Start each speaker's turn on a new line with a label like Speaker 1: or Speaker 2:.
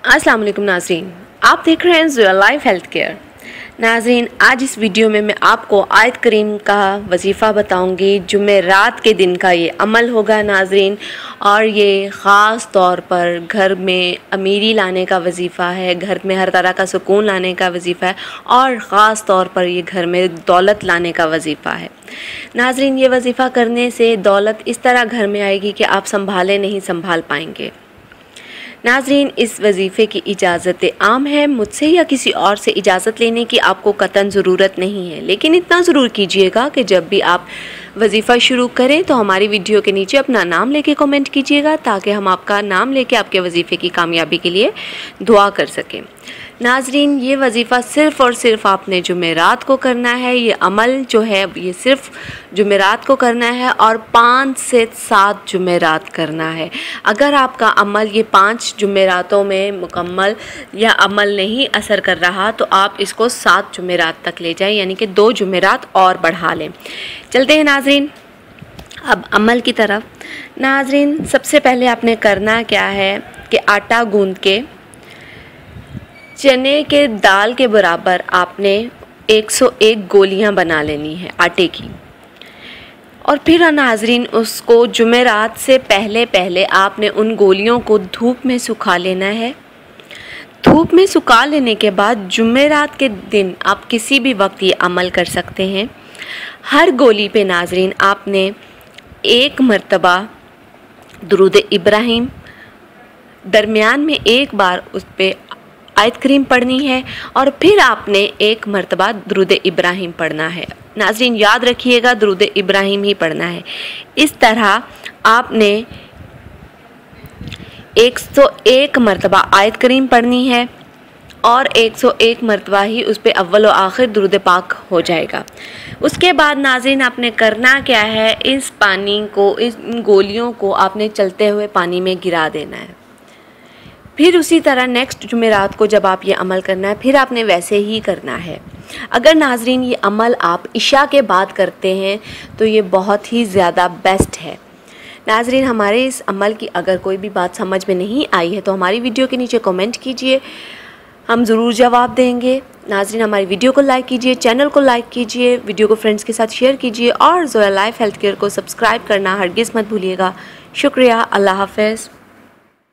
Speaker 1: अस्सलाम वालेकुम नाज़रीन, आप देख रहे हैं ज़ोया लाइफ हेल्थ केयर। नाज़रीन, आज इस वीडियो में मैं आपको आयत करीम का वजीफ़ा बताऊंगी। जुमेरात के दिन का ये अमल होगा नाज़रीन, और ये ख़ास तौर पर घर में अमीरी लाने का वजीफ़ा है, घर में हर तरह का सुकून लाने का वजीफ़ा है, और ख़ास तौर पर ये घर में दौलत लाने का वजीफ़ा है। नाज़रीन, ये वजीफ़ा करने से दौलत इस तरह घर में आएगी कि आप संभाले नहीं संभाल पाएंगे। नाज़रीन, इस वजीफ़े की इजाज़त आम है, मुझसे या किसी और से इजाज़त लेने की आपको कतन ज़रूरत नहीं है। लेकिन इतना ज़रूर कीजिएगा कि जब भी आप वजीफ़ा शुरू करें तो हमारी वीडियो के नीचे अपना नाम लेके कमेंट कीजिएगा, ताकि हम आपका नाम लेके आपके वजीफ़े की कामयाबी के लिए दुआ कर सकें। नाज़रीन, ये वजीफ़ा सिर्फ़ और सिर्फ आपने जुमेरात को करना है। ये अमल जो है ये सिर्फ़ जुमेरात को करना है और 5 से 7 जुमेरात करना है। अगर आपका अमल ये 5 जुमेरातों में मुकम्मल या अमल नहीं असर कर रहा तो आप इसको 7 जुमेरात तक ले जाएं, यानी कि 2 जुमेरात और बढ़ा लें। चलते हैं नाज़रीन अब अमल की तरफ। नाज़रीन, सबसे पहले आपने करना क्या है कि आटा गूंद के चने के दाल के बराबर आपने 101 गोलियां बना लेनी है आटे की। और फिर नाज़रीन, उसको जुमेरात से पहले आपने उन गोलियों को धूप में सुखा लेना है। धूप में सुखा लेने के बाद जुमेरात के दिन आप किसी भी वक्त ये अमल कर सकते हैं। हर गोली पे नाज़रीन आपने 1 मरतबा दुरूद इब्राहिम, दरमियान में 1 बार उस पर आयत करीम पढ़नी है, और फिर आपने 1 मरतबा दुरूद इब्राहिम पढ़ना है। नाज़रीन, याद रखिएगा दुरूद इब्राहिम ही पढ़ना है। इस तरह आपने 101 मरतबा आयत करीम पढ़नी है और 101 मरतबा ही उस पर अव्वल व आखिर दुरूद पाक हो जाएगा। उसके बाद नाज़रीन आपने करना क्या है, इस पानी को, इस गोलियों को आपने चलते हुए पानी में गिरा देना है। फिर उसी तरह नेक्स्ट जुमेरात को जब आप ये अमल करना है फिर आपने वैसे ही करना है। अगर नाज़रीन ये अमल आप इशा के बाद करते हैं तो ये बहुत ही ज़्यादा बेस्ट है। नाज़रीन, हमारे इस अमल की अगर कोई भी बात समझ में नहीं आई है तो हमारी वीडियो के नीचे कमेंट कीजिए, हम ज़रूर जवाब देंगे। नाज़रीन, हमारी वीडियो को लाइक कीजिए, चैनल को लाइक कीजिए, वीडियो को फ्रेंड्स के साथ शेयर कीजिए, और ज़ोया लाइफ हेल्थ केयर को सब्सक्राइब करना हरगिज़ मत भूलिएगा। शुक्रिया। अल्लाह हाफ़िज़।